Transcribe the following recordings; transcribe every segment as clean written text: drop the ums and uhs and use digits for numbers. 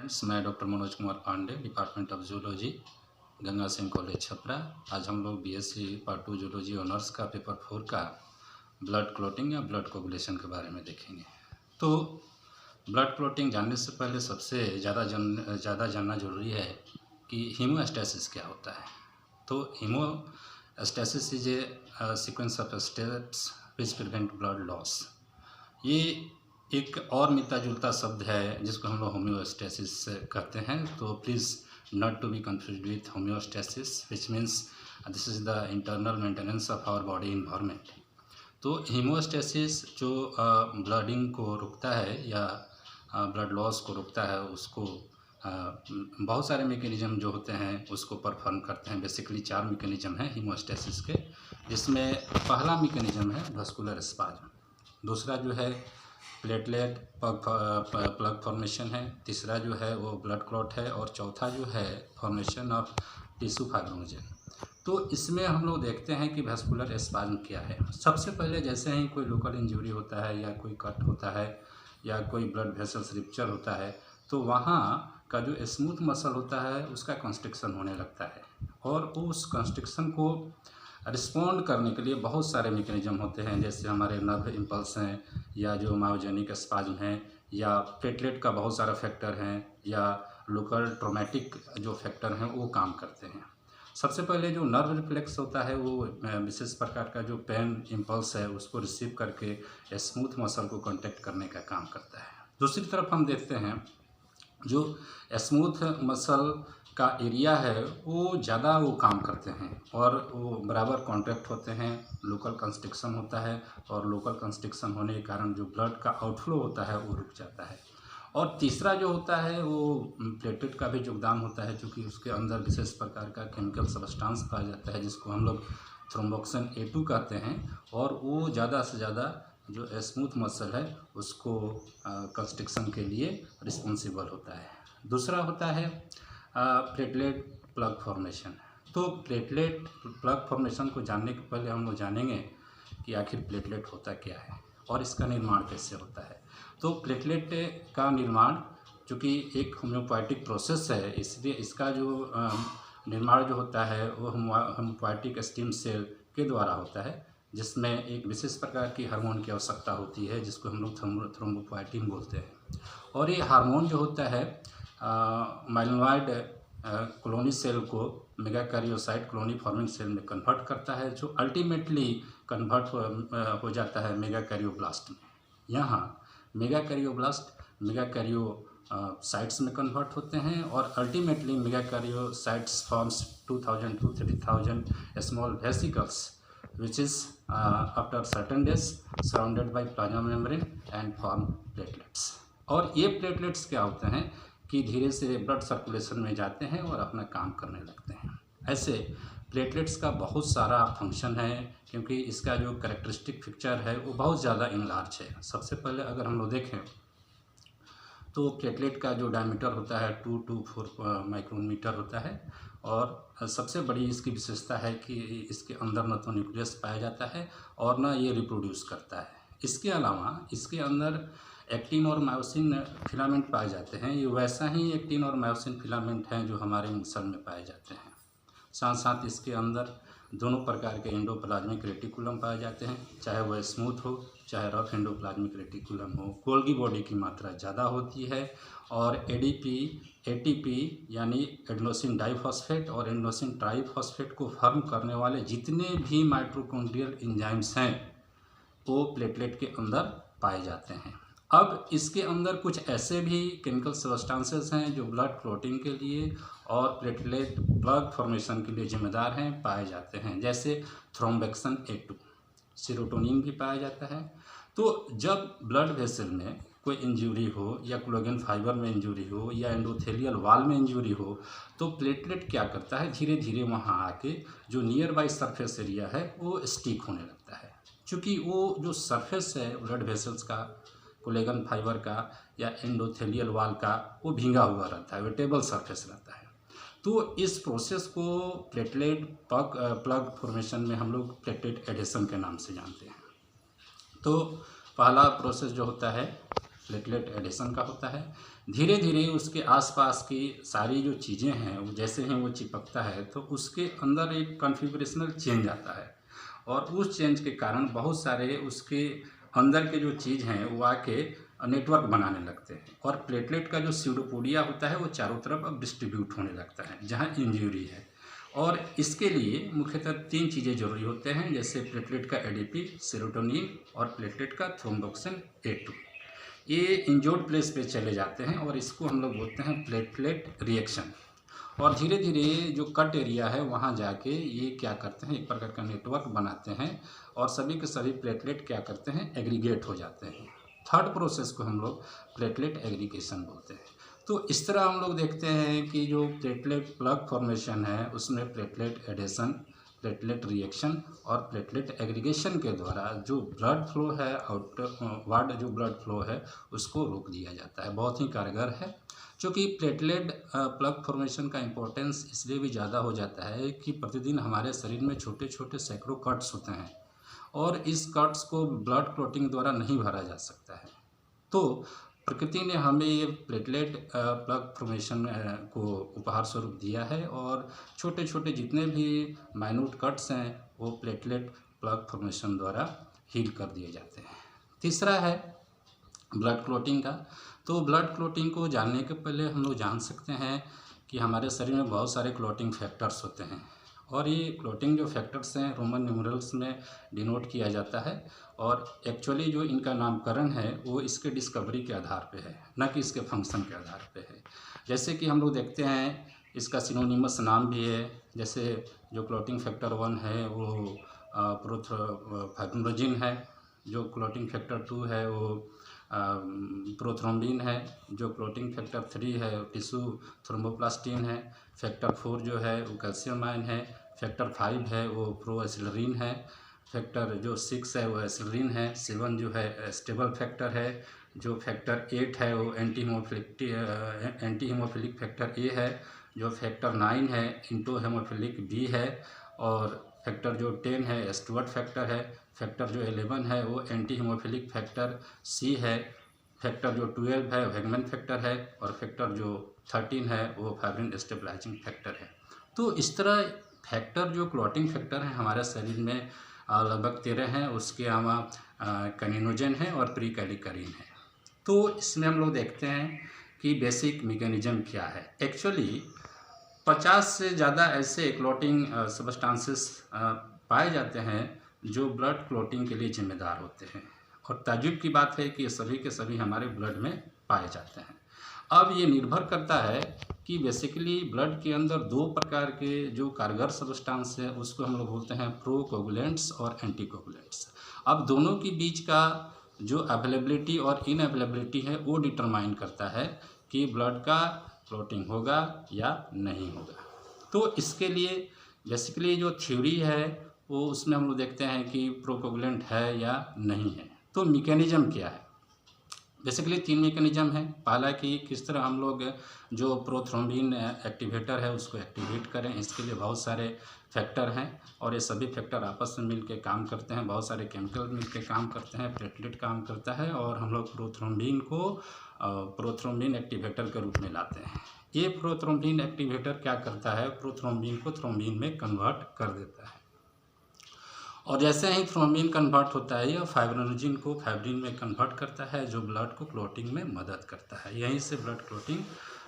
Friends, मैं doctor Manoj Kumar Pandey, department of zoology, Ganga Singh college Chhapra. आज हम लोग बीएससी पार्ट 2 जूलॉजी ऑनर्स का पेपर 4 का ब्लड क्लॉटिंग या ब्लड कोगुलेशन के बारे में देखेंगे। तो ब्लड क्लॉटिंग जानने से पहले सबसे ज़्यादा जानना जरूरी है कि हीमोस्टैसिस क्या होता है। तो haemostasis is a sequence of steps which prevent blood loss. ये एक और मिलता जुलता शब्द है जिसको हम लोग होम्योस्टैसिस कहते हैं। तो please not to be confused with homeostasis which means this is the internal maintenance of our body environment. तो हीमोस्टैसिस जो ब्लडिंग को रोकता है या ब्लड लॉस को रोकता है, उसको बहुत सारे मैकेनिज्म जो होते हैं उसको परफॉर्म करते हैं। बेसिकली 4 मैकेनिज्म हैं हीमोस्टैसिस के, जिसमें पहला मैकेनिज्म है वस्कुलर स्पाज्म, दूसरा जो है प्लेटलेट प्लग फॉर्मेशन है, तीसरा जो है वो ब्लड क्लॉट है, और चौथा जो है फॉर्मेशन ऑफ टिश्यू फाइब्रोजन। तो इसमें हम लोग देखते हैं कि वैस्कुलर स्पाज्म क्या है। सबसे पहले जैसे ही कोई लोकल इंजरी होता है या कोई कट होता है या कोई ब्लड वेसल्स रिप्चर होता है, तो वहाँ का जो स्मूथ मसल होता है उसका कंस्ट्रिक्शन होने लगता है, और उस कंस्ट्रिक्शन को रिस्पॉन्ड करने के लिए बहुत सारे मैकेनिज्म होते हैं, जैसे हमारे नर्व इम्पल्स हैं, या जो मायोजेनिक स्पाज्म हैं, या प्लेटलेट का बहुत सारा फैक्टर हैं, या लोकल ट्रोमेटिक जो फैक्टर हैं वो काम करते हैं। सबसे पहले जो नर्व रिफ्लेक्स होता है वो विशेष प्रकार का जो पेन इम्पल्स है उसको रिसीव करके स्मूथ मसल को कॉन्टैक्ट करने का काम करता है। दूसरी तरफ हम देखते हैं जो स्मूथ मसल का एरिया है वो ज़्यादा वो काम करते हैं और वो बराबर कॉन्ट्रैक्ट होते हैं, लोकल कंस्ट्रिक्शन होता है, और लोकल कंस्ट्रिक्शन होने के कारण जो ब्लड का आउटफ्लो होता है वो रुक जाता है। और तीसरा जो होता है वो प्लेटलेट का भी योगदान होता है, क्योंकि उसके अंदर विशेष प्रकार का केमिकल सब्सटेंस पाया जाता है जिसको हम लोग थ्रोम्बोक्सिन A2 कहते हैं, और वो ज़्यादा से ज़्यादा जो स्मूथ मसल है उसको कंस्ट्रिक्शन के लिए रिस्पॉन्सिबल होता है। दूसरा होता है प्लेटलेट प्लग फॉर्मेशन। तो प्लेटलेट प्लग फॉर्मेशन को जानने के पहले हम लोग जानेंगे कि आखिर प्लेटलेट होता क्या है और इसका निर्माण कैसे होता है। तो प्लेटलेट का निर्माण चूँकि एक होम्योपैथिक प्रोसेस है, इसलिए इसका जो निर्माण जो होता है वो होम्योपैथिक स्टेम सेल के द्वारा होता है, जिसमें एक विशेष प्रकार की हार्मोन की आवश्यकता होती है जिसको हम लोग थ्रोम्बोपोएटिन बोलते हैं। और ये हार्मोन जो होता है माइलिनॉइड कॉलोनी सेल को मेगाकैरियोसाइट कॉलोनी फॉर्मिंग सेल में कन्वर्ट करता है, जो अल्टीमेटली कन्वर्ट हो जाता है मेगाकैरियोब्लास्ट में। यहाँ मेगाकैरियोब्लास्ट मेगाकैरियोसाइट्स में कन्वर्ट होते हैं, और ultimately megakaryocytes forms 2000 to 3000 small vesicles which is after certain days surrounded by plasma membrane and form platelets। और ये प्लेटलेट्स क्या होते हैं कि धीरे से ब्लड सर्कुलेशन में जाते हैं और अपना काम करने लगते हैं। ऐसे प्लेटलेट्स का बहुत सारा फंक्शन है, क्योंकि इसका जो कैरेक्टरिस्टिक फीचर है वो बहुत ज़्यादा इनलार्ज है। सबसे पहले अगर हम लोग देखें तो प्लेटलेट का जो डायमीटर होता है 2 to 4 माइक्रोमीटर होता है, और सबसे बड़ी इसकी विशेषता है कि इसके अंदर न तो न्यूक्लियस पाया जाता है और न ये रिप्रोड्यूस करता है। इसके अलावा इसके अंदर एक्टिन और मायोसिन फिलामेंट पाए जाते हैं। ये वैसा ही एक्टिन और मायोसिन फिलामेंट हैं जो हमारे मसल में पाए जाते हैं। साथ साथ इसके अंदर दोनों प्रकार के एंडोप्लाज्मिक रेटिकुलम पाए जाते हैं, चाहे वह स्मूथ हो चाहे रफ एंडोप्लाज्मिक रेटिकुलम हो। गोल्गी बॉडी की मात्रा ज़्यादा होती है, और ATP यानी एडेनोसिन डाइफॉस्फेट और एडेनोसिन ट्राइफॉस्फेट को फॉर्म करने वाले जितने भी माइटोकॉन्ड्रियल एंजाइम्स हैं वो प्लेटलेट के अंदर पाए जाते हैं। अब इसके अंदर कुछ ऐसे भी केमिकल सब्सटेंसेस हैं जो ब्लड क्लॉटिंग के लिए और प्लेटलेट प्लग फॉर्मेशन के लिए जिम्मेदार हैं, पाए जाते हैं, जैसे थ्रोम्बोक्सिन A2, सेरोटोनिन भी पाया जाता है। तो जब ब्लड वेसल में कोई इंजरी हो, या कोलेजन फाइबर में इंजरी हो, या एंडोथेलियल वॉल में इंजरी हो, तो प्लेटलेट क्या करता है, धीरे धीरे वहाँ आके जो नियर बाई सरफेस एरिया है वो स्टिक होने लगता है। चूँकि वो जो सरफेस है ब्लड वेसल्स का, कोलेजन फाइबर का या एंडोथेलियल वॉल का, वो भींगा हुआ रहता है, वेटेबल सरफेस रहता है। तो इस प्रोसेस को प्लेटलेट प्लग फॉर्मेशन में हम लोग प्लेटलेट एडेशन के नाम से जानते हैं। तो पहला प्रोसेस जो होता है प्लेटलेट एडिशन का होता है। धीरे धीरे उसके आसपास की सारी जो चीज़ें हैं वो जैसे ही वो चिपकता है तो उसके अंदर एक कॉन्फ़िगरेशनल चेंज आता है, और उस चेंज के कारण बहुत सारे उसके अंदर के जो चीज़ हैं वो आके नेटवर्क बनाने लगते हैं, और प्लेटलेट का जो स्यूडोपोडिया होता है वो चारों तरफ अब डिस्ट्रीब्यूट होने लगता है जहाँ इंजरी है। और इसके लिए मुख्यतः 3 चीज़ें ज़रूरी होते हैं, जैसे प्लेटलेट का एडीपी, सेरोटोनिन और प्लेटलेट का थ्रोम्बोक्सिन A2। ये इंजर्ड प्लेस पे चले जाते हैं और इसको हम लोग बोलते हैं प्लेटलेट रिएक्शन। और धीरे धीरे जो कट एरिया है वहाँ जाके ये क्या करते हैं, एक प्रकार का नेटवर्क बनाते हैं और सभी के सभी प्लेटलेट क्या करते हैं, एग्रीगेट हो जाते हैं। थर्ड प्रोसेस को हम लोग प्लेटलेट एग्रीगेशन बोलते हैं। तो इस तरह हम लोग देखते हैं कि जो प्लेटलेट प्लग फॉर्मेशन है उसमें प्लेटलेट एडेशन, प्लेटलेट रिएक्शन और प्लेटलेट एग्रीगेशन के द्वारा जो ब्लड फ्लो है, आउटवर्ड जो ब्लड फ्लो है उसको रोक दिया जाता है। बहुत ही कारगर है। चूँकि प्लेटलेट प्लग फॉर्मेशन का इम्पोर्टेंस इसलिए भी ज़्यादा हो जाता है कि प्रतिदिन हमारे शरीर में छोटे छोटे सैकड़ों कट्स होते हैं और इस कट्स को ब्लड क्लॉटिंग द्वारा नहीं भरा जा सकता है। तो प्रकृति ने हमें ये प्लेटलेट प्लग फॉर्मेशन को उपहार स्वरूप दिया है, और छोटे छोटे जितने भी माइन्यूट कट्स हैं वो प्लेटलेट प्लग फॉर्मेशन द्वारा हील कर दिए जाते हैं। तीसरा है ब्लड क्लॉटिंग का। तो ब्लड क्लॉटिंग को जानने के पहले हम लोग जान सकते हैं कि हमारे शरीर में बहुत सारे क्लॉटिंग फैक्टर्स होते हैं, और ये क्लॉटिंग जो फैक्टर्स हैं रोमन न्यूमरल्स में डिनोट किया जाता है, और एक्चुअली जो इनका नामकरण है वो इसके डिस्कवरी के आधार पे है, न कि इसके फंक्शन के आधार पे है। जैसे कि हम लोग देखते हैं इसका सिनोनिमस नाम भी है, जैसे जो क्लॉटिंग फैक्टर 1 है वो फाइब्रिनोजिन है, जो क्लॉटिंग फैक्टर 2 है वो प्रोथ्रोम्बिन है, जो क्लॉटिंग फैक्टर 3 है टिश्यू थ्रोम्बोप्लास्टिन है, फैक्टर 4 जो है वो कैल्शियम आयन है, फैक्टर 5 है वो प्रोएसिलरीन है, फैक्टर जो 6 है वो एसिलरीन है, 7 जो है स्टेबल फैक्टर है, जो फैक्टर 8 है वो एंटी हीमोफिलिक फैक्टर ए है, जो फैक्टर 9 है इंटो हेमोफिलिक बी है, और फैक्टर जो 10 है स्टुअर्ट फैक्टर है, फैक्टर जो 11 है वो एंटी हीमोफिलिक फैक्टर सी है, फैक्टर जो 12 है वैगमैन फैक्टर है, और फैक्टर जो 13 है वो फाइब्रिन स्टेबलाइजिंग फैक्टर है। तो इस तरह फैक्टर जो क्लॉटिंग फैक्टर हैं हमारे शरीर में लगभग 13 हैं, उसके अलावा कैनिनोजन है और प्री कैलिकरीन है। तो इसमें हम लोग देखते हैं कि बेसिक मैकेनिज्म क्या है। एक्चुअली 50 से ज़्यादा ऐसे क्लॉटिंग सबस्टांसेस पाए जाते हैं जो ब्लड क्लॉटिंग के लिए जिम्मेदार होते हैं, और ताज्जुब की बात है कि ये सभी के सभी हमारे ब्लड में पाए जाते हैं। अब ये निर्भर करता है कि बेसिकली ब्लड के अंदर 2 प्रकार के जो कारगर सबस्टांस है उसको हम लोग बोलते हैं प्रोकोगुलेंट्स और एंटीकोगुलेंट्स। अब दोनों के बीच का जो अवेलेबिलिटी और इनअवेलेबिलिटी है वो डिटरमाइन करता है कि ब्लड का क्लॉटिंग होगा या नहीं होगा। तो इसके लिए बेसिकली जो थ्योरी है वो उसमें हम लोग देखते हैं कि प्रोकोगुलेंट है या नहीं है। तो मैकेनिज्म क्या है, बेसिकली 3 मैकेनिज्म है। पहला कि किस तरह हम लोग जो प्रोथ्रोम्बिन एक्टिवेटर है उसको एक्टिवेट करें, इसके लिए बहुत सारे फैक्टर हैं और ये सभी फैक्टर आपस में मिलकर काम करते हैं, बहुत सारे केमिकल मिलकर काम करते हैं, प्लेटलेट काम करता है और हम लोग प्रोथ्रोम्बिन को प्रोथ्रोम्बिन एक्टिवेटर के रूप में लाते हैं। ये प्रोथ्रोम्बिन एक्टिवेटर क्या करता है, प्रोथ्रोम्बिन को थ्रोम्बिन में कन्वर्ट कर देता है, और जैसे ही थ्रोम्बिन कन्वर्ट होता है यह फाइब्रिनोजिन को फाइब्रिन में कन्वर्ट करता है जो ब्लड को क्लॉटिंग में मदद करता है। यहीं से ब्लड क्लॉटिंग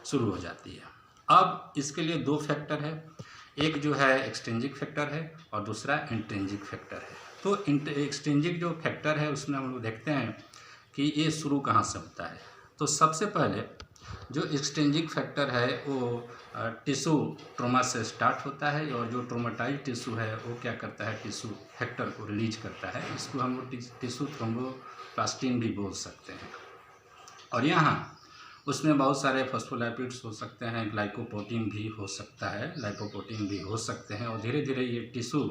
शुरू हो जाती है। अब इसके लिए 2 फैक्टर है, एक जो है एक्सट्रिंसिक फैक्टर है और दूसरा इंट्रिंसिक फैक्टर है। तो एक्सट्रिंसिक जो फैक्टर है उसमें हम लोग देखते हैं कि ये शुरू कहाँ से होता है। तो सबसे पहले जो एक्सट्रिंसिक फैक्टर है वो टिश्यू ट्रोमा से स्टार्ट होता है, और जो ट्रोमाटाइज टिश्यू है वो क्या करता है, टिश्यू फैक्टर को रिलीज करता है। इसको हम लोग टिश्यू थ्रोम्बोप्लास्टिन भी बोल सकते हैं। और यहाँ उसमें बहुत सारे फॉस्फोलाइपिड्स हो सकते हैं, ग्लाइकोप्रोटीन भी हो सकता है, लाइपोप्रोटीन भी हो सकते हैं, और धीरे धीरे ये टिश्यू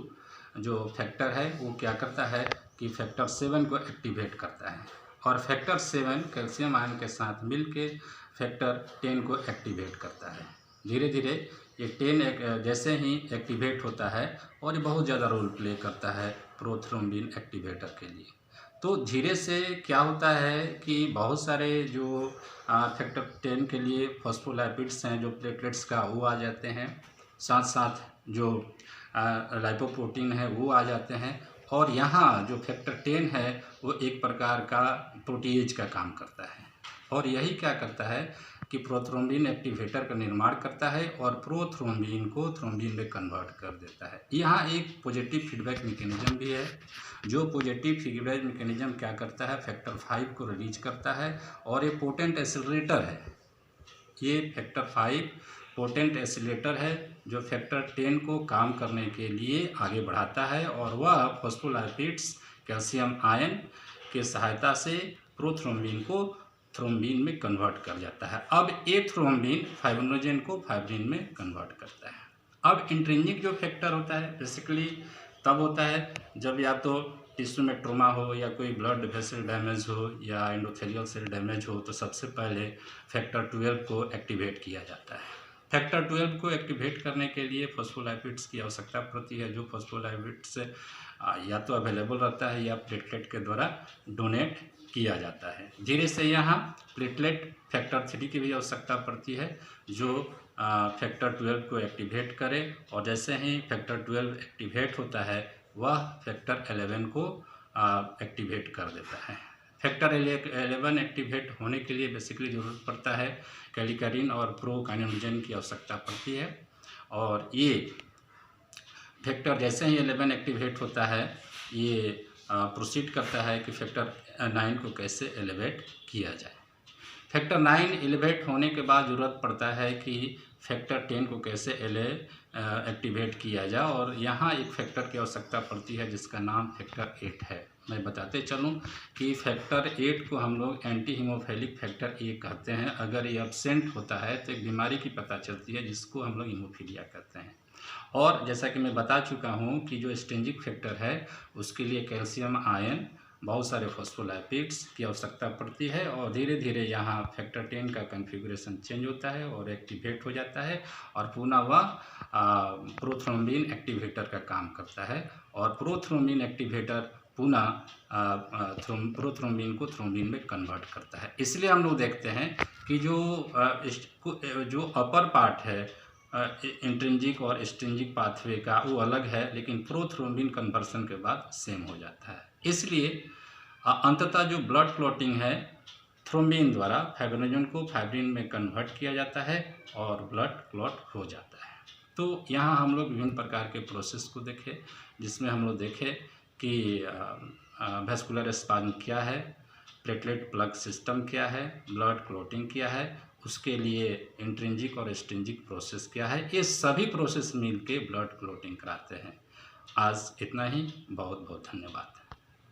जो फैक्टर है वो क्या करता है कि फैक्टर 7 को एक्टिवेट करता है, और फैक्टर 7 कैल्शियम आयन के साथ मिलके फैक्टर 10 को एक्टिवेट करता है। धीरे धीरे ये 10 जैसे ही एक्टिवेट होता है और ये बहुत ज़्यादा रोल प्ले करता है प्रोथ्रोम्बिन एक्टिवेटर के लिए। तो धीरे से क्या होता है कि बहुत सारे जो फैक्टर 10 के लिए फॉस्फोलाइपिड्स हैं जो प्लेटलेट्स का वो आ जाते हैं, साथ साथ जो लाइपोप्रोटीन है वो आ जाते हैं। और यहाँ जो फैक्टर 10 है वो एक प्रकार का प्रोटीएज का काम करता है और यही क्या करता है कि प्रोथ्रोम्बिन एक्टिवेटर का निर्माण करता है और प्रोथ्रोम्बिन को थ्रोम्बिन में कन्वर्ट कर देता है। यहाँ एक पॉजिटिव फीडबैक मैकेनिज्म भी है। जो पॉजिटिव फीडबैक मैकेनिज्म क्या करता है, फैक्टर 5 को रिलीज करता है और ये पोटेंट एक्सेलरेटर है। ये फैक्टर 5 पोटेंट एक्सीलेटर है जो फैक्टर 10 को काम करने के लिए आगे बढ़ाता है और वह फॉस्फोलाइपिड्स कैल्शियम आयन के सहायता से प्रोथ्रोम्बिन को थ्रोम्बिन में कन्वर्ट कर जाता है। अब ये थ्रोम्बिन फाइब्रिनोजेन को फाइब्रिन में कन्वर्ट करता है। अब इंट्रिंसिक जो फैक्टर होता है बेसिकली तब होता है जब या तो टिश्यू में ट्रोमा हो या कोई ब्लड वेसल डैमेज हो या एंडोथेलियल सेल डैमेज हो, तो सबसे पहले फैक्टर 12 को एक्टिवेट किया जाता है। फैक्टर 12 को एक्टिवेट करने के लिए फॉस्फोलाइपिड्स की आवश्यकता पड़ती है, जो फॉस्फोलाइपिड्स या तो अवेलेबल रहता है या प्लेटलेट के द्वारा डोनेट किया जाता है। धीरे से यहाँ प्लेटलेट फैक्टर 3 की भी आवश्यकता पड़ती है जो फैक्टर 12 को एक्टिवेट करे और जैसे ही फैक्टर 12 एक्टिवेट होता है वह फैक्टर 11 को एक्टिवेट कर देता है। फैक्टर 11 एक्टिवेट होने के लिए बेसिकली ज़रूरत पड़ता है कैलिकरिन और प्रोकाइनेटोजन की आवश्यकता पड़ती है और ये फैक्टर जैसे ही 11 एक्टिवेट होता है ये प्रोसीड करता है कि फैक्टर 9 को कैसे एलिवेट किया जाए। फैक्टर 9 एलिवेट होने के बाद ज़रूरत पड़ता है कि फैक्टर 10 को कैसे एक्टिवेट किया जाए और यहाँ एक फैक्टर की आवश्यकता पड़ती है जिसका नाम फैक्टर 8 है। मैं बताते चलूँ कि फैक्टर 8 को हम लोग एंटी हीमोफिलिक फैक्टर 1 कहते हैं। अगर ये एब्सेंट होता है तो एक बीमारी की पता चलती है जिसको हम लोग हीमोफीलिया कहते हैं। और जैसा कि मैं बता चुका हूँ कि जो स्ट्रिंजिक फैक्टर है उसके लिए कैल्शियम आयन, बहुत सारे फॉस्फोलाइपिड्स की आवश्यकता पड़ती है और धीरे धीरे यहाँ फैक्टर 10 का कॉन्फ़िगरेशन चेंज होता है और एक्टिवेट हो जाता है और पुनः वह प्रोथ्रोम्बिन एक्टिवेटर का काम करता है और प्रोथ्रोम्बिन एक्टिवेटर पुनः प्रोथ्रोम्बिन को थ्रोम्बिन में कन्वर्ट करता है। इसलिए हम लोग देखते हैं कि जो अपर पार्ट है इंट्रिंजिक और एक्सट्रिंजिक पाथवे का वो अलग है, लेकिन प्रोथ्रोम्बिन कन्वर्सन के बाद सेम हो जाता है। इसलिए अंततः जो ब्लड क्लॉटिंग है थ्रोम्बिन द्वारा फाइब्रिनोजन को फाइब्रिन में कन्वर्ट किया जाता है और ब्लड क्लॉट हो जाता है। तो यहाँ हम लोग विभिन्न प्रकार के प्रोसेस को देखे जिसमें हम लोग देखे कि वैस्कुलर स्पाज्म क्या है, प्लेटलेट प्लग सिस्टम क्या है, ब्लड क्लॉटिंग क्या है, उसके लिए इंट्रिंजिक और एक्सट्रिंजिक प्रोसेस क्या है, ये सभी प्रोसेस मिल के ब्लड क्लॉटिंग कराते हैं। आज इतना ही, बहुत बहुत धन्यवाद।